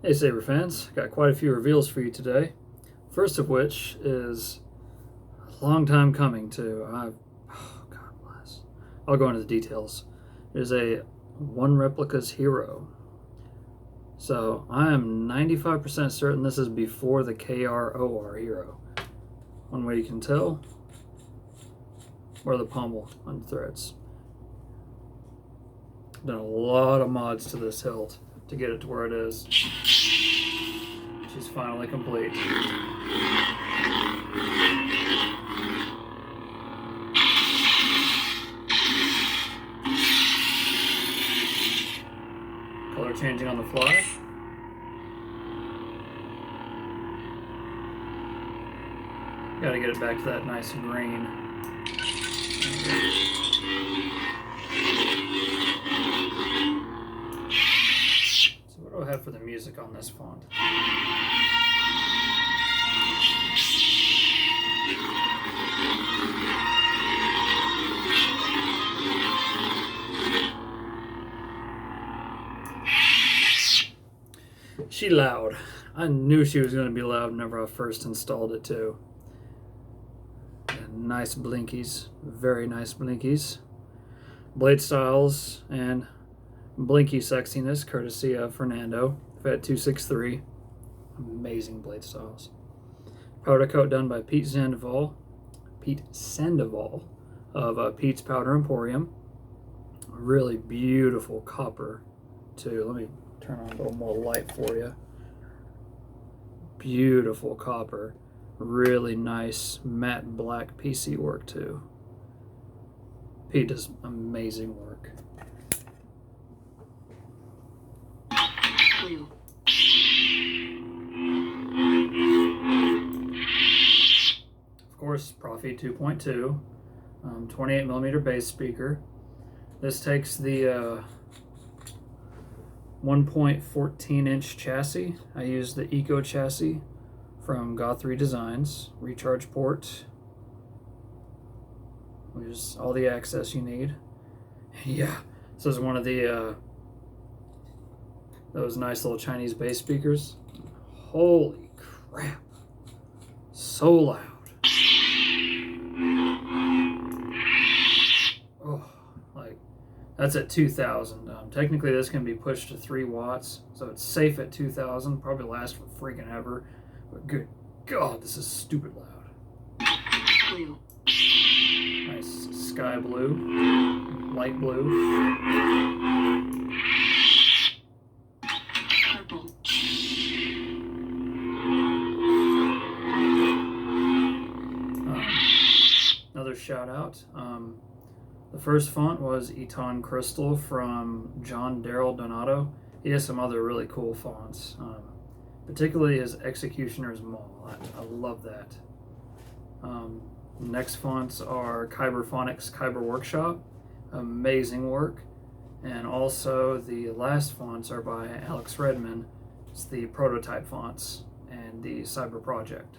Hey Saber fans, got quite a few reveals for you today. First of which is a long time coming too. Oh God bless. I'll go into the details. There's a One Replicas hero. So I am 95% certain this is before the KROR hero. One way you can tell, where the pommel unthreads. Done a lot of mods to this hilt to get it to where it is. She's finally complete. Color changing on the fly. Gotta get it back to that nice green. So what do I have for the music on this font? She loud. I knew she was going to be loud whenever I first installed it too. And nice blinkies, very nice blinkies. Blade styles and blinky sexiness courtesy of Fernando, Fed263. Amazing blade styles. Powder coat done by Pete Sandoval of Pete's Powder Emporium. Really beautiful copper too. Let me turn on a little more light for you. Beautiful copper. Really nice matte black PC work too. Pete does amazing work. Blue. Of course, Proffie 2.2, 28mm bass speaker. This takes the 1.14-inch chassis. I use the Eco chassis from Goth3 Designs. Recharge port, which is all the access you need. Yeah, this is one of the those nice little Chinese bass speakers. Holy crap, so loud. Oh, like that's at 2,000. Technically this can be pushed to 3 watts, so it's safe at 2,000. Probably lasts for freaking ever, but good God, this is stupid loud. Blue. Nice sky blue, light blue. Purple. Another shout out. The first font was Eton Crystal from John Darrell Donato. He has some other really cool fonts, particularly his Executioner's Maul. I love that. Next fonts are Kyber Phonics Kyber Workshop. Amazing work. And also the last fonts are by Alex Redman. It's the prototype fonts and the Cyber Project.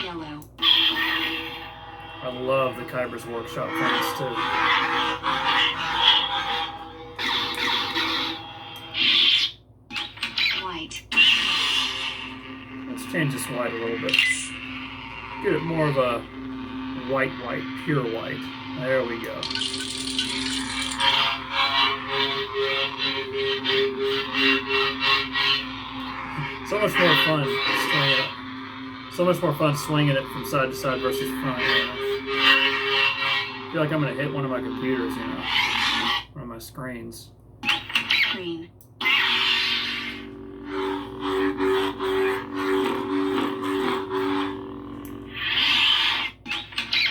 Yellow. I love the Kyber's Workshop fonts too. White. Let's change this white a little bit. Get it more of a white, pure white. There we go. So much more fun swinging it. So much more fun swinging it from side to side versus front. You know? I feel like I'm gonna hit one of my computers, you know, one of my screens. Green.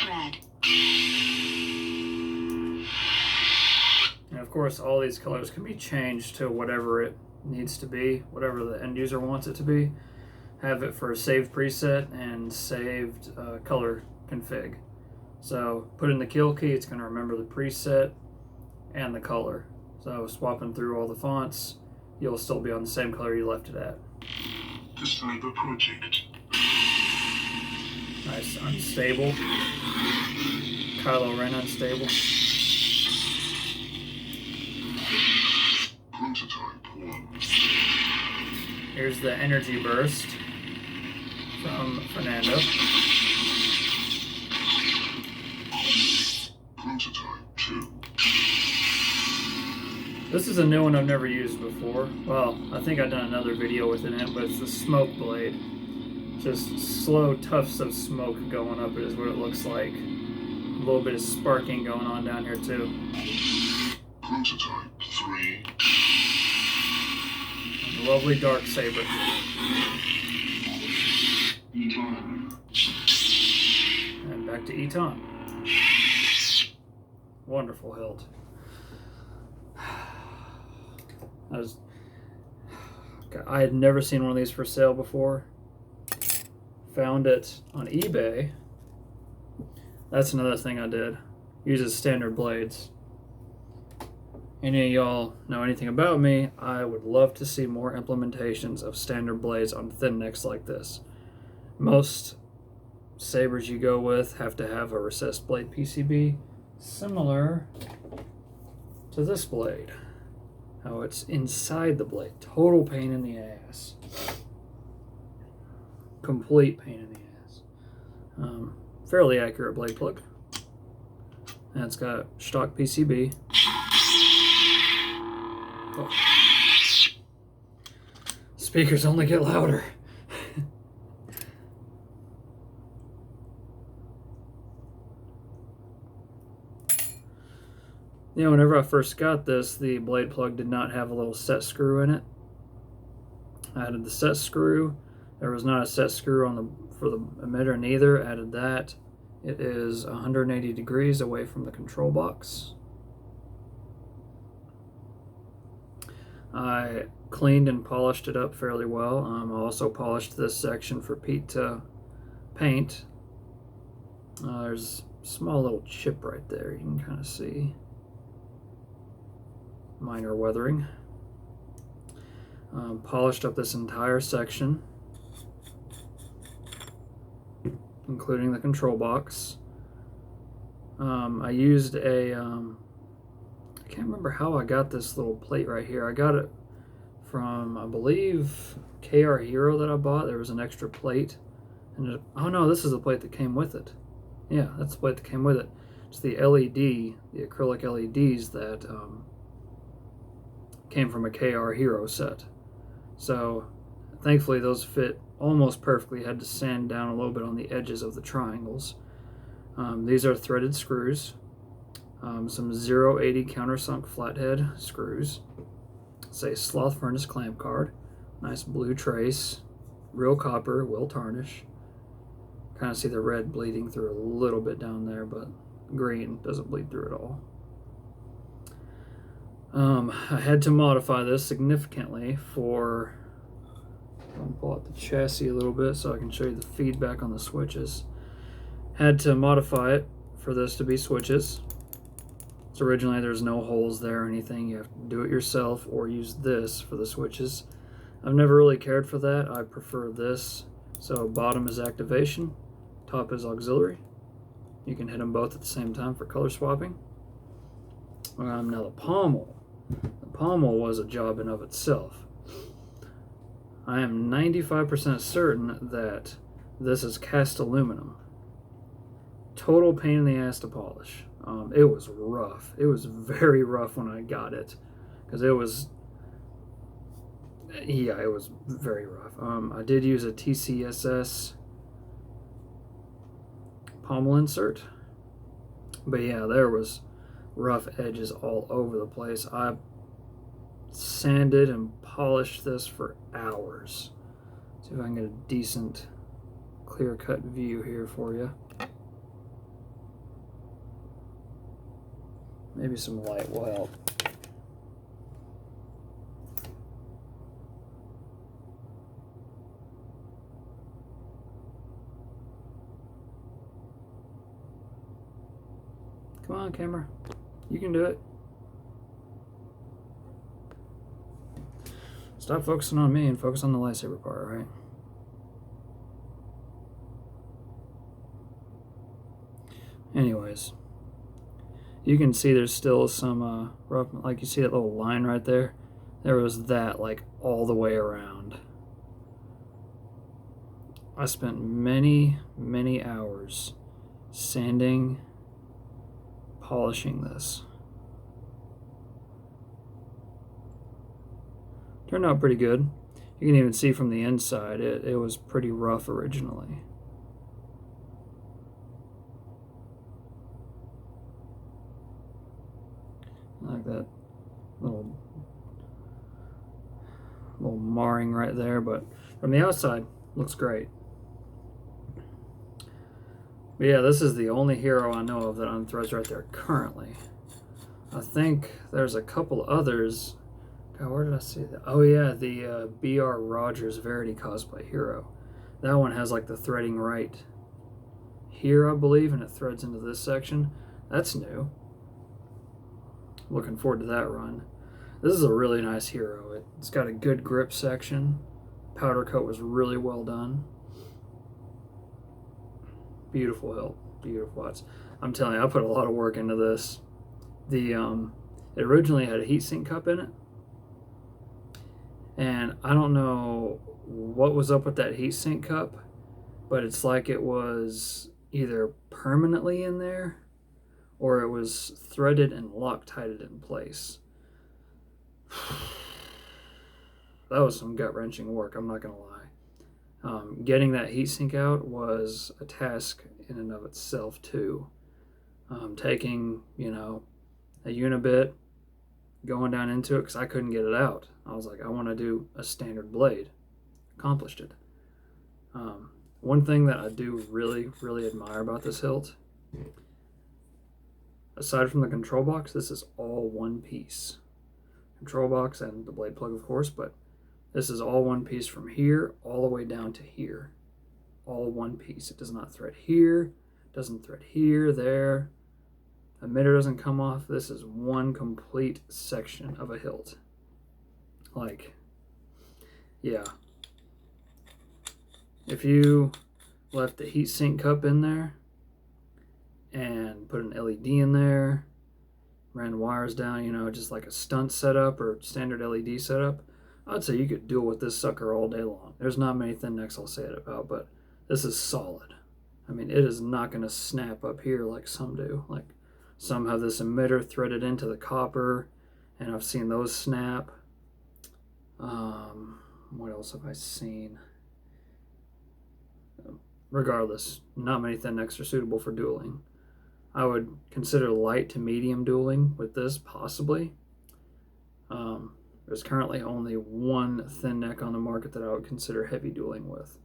Red. And of course, all these colors can be changed to whatever it needs to be, whatever the end user wants it to be. Have it for a saved preset and saved color config. So put in the kill key, it's going to remember the preset and the color. So swapping through all the fonts, you'll still be on the same color you left it at. The Cyber Project. Nice, unstable. Kylo Ren unstable. Prototype 1. Here's the energy burst from Fernando. Prototype 2. This is a new one I've never used before. Well, I think I've done another video with it in it, but it's the smoke blade. Just slow tufts of smoke going up is what it looks like. A little bit of sparking going on down here too. Prototype 3. And a lovely dark saber. Eton. And back to Eton. Wonderful hilt. I had never seen one of these for sale before. Found it on eBay. That's another thing I did. Uses standard blades. Any of y'all know anything about me, I would love to see more implementations of standard blades on thin necks like this. Most sabers you go with have to have a recessed blade PCB, similar to this blade. How it's inside the blade. Total pain in the ass. Complete pain in the ass. Fairly accurate blade plug. And it's got stock PCB. Oh. Speakers only get louder. You know, whenever I first got this, the blade plug did not have a little set screw in it. I added the set screw. There was not a set screw for the emitter neither. Added that. It is 180 degrees away from the control box. I cleaned and polished it up fairly well. I also polished this section for Pete to paint. There's a small little chip right there you can kind of see. Minor weathering. Polished up this entire section, including the control box. I used a, I can't remember how I got this little plate right here. I got it from, I believe, KR Hero that I bought. There was an extra plate. And oh no, this is the plate that came with it. Yeah, that's the plate that came with it. It's the LED, the acrylic LEDs that came from a KR Hero set. So thankfully those fit almost perfectly. Had to sand down a little bit on the edges of the triangles. These are threaded screws. Some 080 countersunk flathead screws. It's a sloth furnace clamp card. Nice blue trace. Real copper, will tarnish. Kind of see the red bleeding through a little bit down there, but green doesn't bleed through at all. I had to modify this significantly for, I'll pull out the chassis a little bit so I can show you the feedback on the switches. Had to modify it for this to be switches. So originally there's no holes there or anything. You have to do it yourself or use this for the switches. I've never really cared for that. I prefer this. So bottom is activation, top is auxiliary. You can hit them both at the same time for color swapping. Now the pommel. The pommel was a job in of itself. I am 95% certain that this is cast aluminum. Total pain in the ass to polish. It was rough. It was very rough when I got it, because it was, yeah, it was very rough. I did use a TCSS pommel insert, but yeah, there was rough edges all over the place. I sanded and polished this for hours. See if I can get a decent clear-cut view here for you. Maybe some light will help. Come on, camera. You can do it. Stop focusing on me and focus on the lightsaber part, right? Anyways, you can see there's still some rough, like you see that little line right there? There was that like all the way around. I spent many, many hours sanding, polishing this. Turned out pretty good. You can even see from the inside, it was pretty rough originally. I like that little marring right there, but from the outside, looks great. But yeah, this is the only hero I know of that unthreads right there currently. I think there's a couple others. God, where did I see that? Oh yeah, the B.R. Rogers Verity cosplay hero. That one has like the threading right here, I believe, and it threads into this section. That's new. Looking forward to that run. This is a really nice hero. It's got a good grip section. Powder coat was really well done. Beautiful hilt. Beautiful. I'm telling you, I put a lot of work into this. It originally had a heatsink cup in it. And I don't know what was up with that heatsink cup, but it's like it was either permanently in there or it was threaded and Loctited in place. That was some gut-wrenching work, I'm not going to lie. Getting that heatsink out was a task in and of itself, too. Taking, a unibit, going down into it because I couldn't get it out. I was like, I want to do a standard blade. Accomplished it. One thing that I do really, really admire about this hilt, aside from the control box, this is all one piece. Control box and the blade plug, of course, but this is all one piece from here all the way down to here. All one piece. It does not thread here, doesn't thread here, there. Emitter doesn't come off. This is one complete section of a hilt. Like, yeah. If you left the heatsink cup in there and put an LED in there, ran wires down, just like a stunt setup or standard LED setup, I'd say you could duel with this sucker all day long. There's not many thin necks I'll say it about, but this is solid. I mean, it is not going to snap up here like some do. Like, some have this emitter threaded into the copper, and I've seen those snap. What else have I seen? Regardless, not many thin necks are suitable for dueling. I would consider light to medium dueling with this, possibly. There's currently only one thin neck on the market that I would consider heavy dueling with.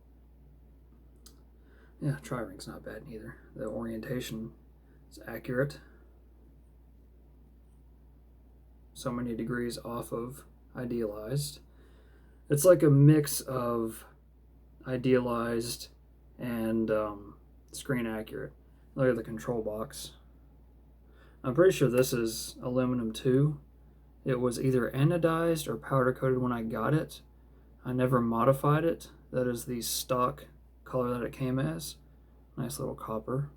Yeah, tri-ring's not bad either. The orientation is accurate. So many degrees off of idealized. It's like a mix of idealized and screen accurate. Look at the control box. I'm pretty sure this is aluminum too. It was either anodized or powder coated when I got it. I never modified it. That is the stock color that it came as. Nice little copper.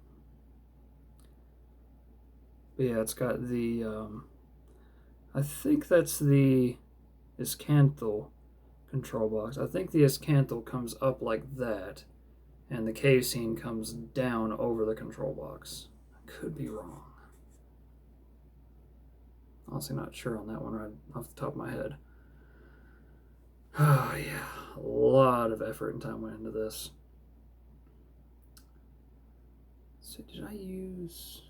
But yeah, it's got the, I think that's the Iscanthal control box. I think the Iscanthal comes up like that, and the casein comes down over the control box. I could be wrong. Honestly, not sure on that one right off the top of my head. Oh yeah, a lot of effort and time went into this. So did I use...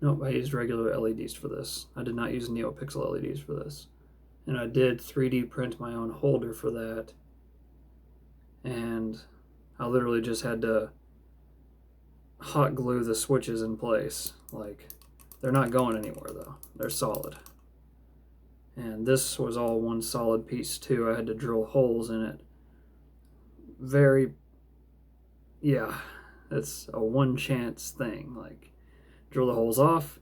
Nope, I used regular LEDs for this. I did not use NeoPixel LEDs for this. And I did 3D print my own holder for that. And I literally just had to hot glue the switches in place. Like, they're not going anywhere though. They're solid. And this was all one solid piece too. I had to drill holes in it. Yeah, it's a one chance thing. Like, drill the holes off,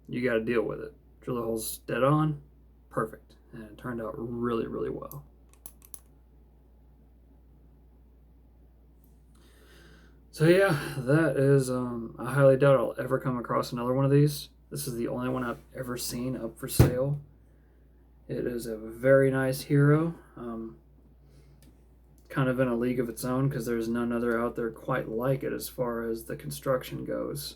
you got to deal with it. Drill the holes dead on, perfect. And it turned out really, really well. So yeah, that is, I highly doubt I'll ever come across another one of these. This is the only one I've ever seen up for sale. It is a very nice hero. kind of in a league of its own because there's none other out there quite like it as far as the construction goes.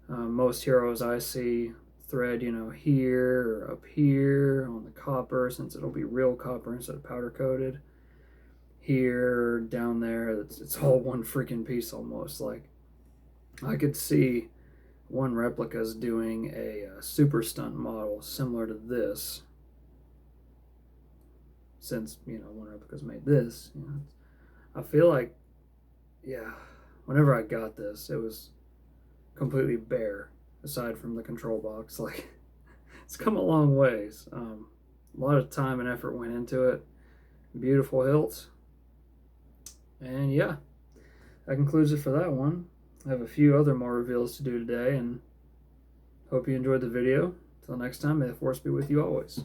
Most heroes I see thread, here or up here on the copper, since it'll be real copper instead of powder coated. Here, down there, it's all one freaking piece almost. Like, I could see one Replica's doing a super stunt model similar to this, since one Replica's made this. I feel like, yeah, whenever I got this, it was completely bare aside from the control box. Like, it's come a long ways. A lot of time and effort went into it. Beautiful hilts. And yeah, that concludes it for that one. I have a few other more reveals to do today, and hope you enjoyed the video. Until next time, may the force be with you always.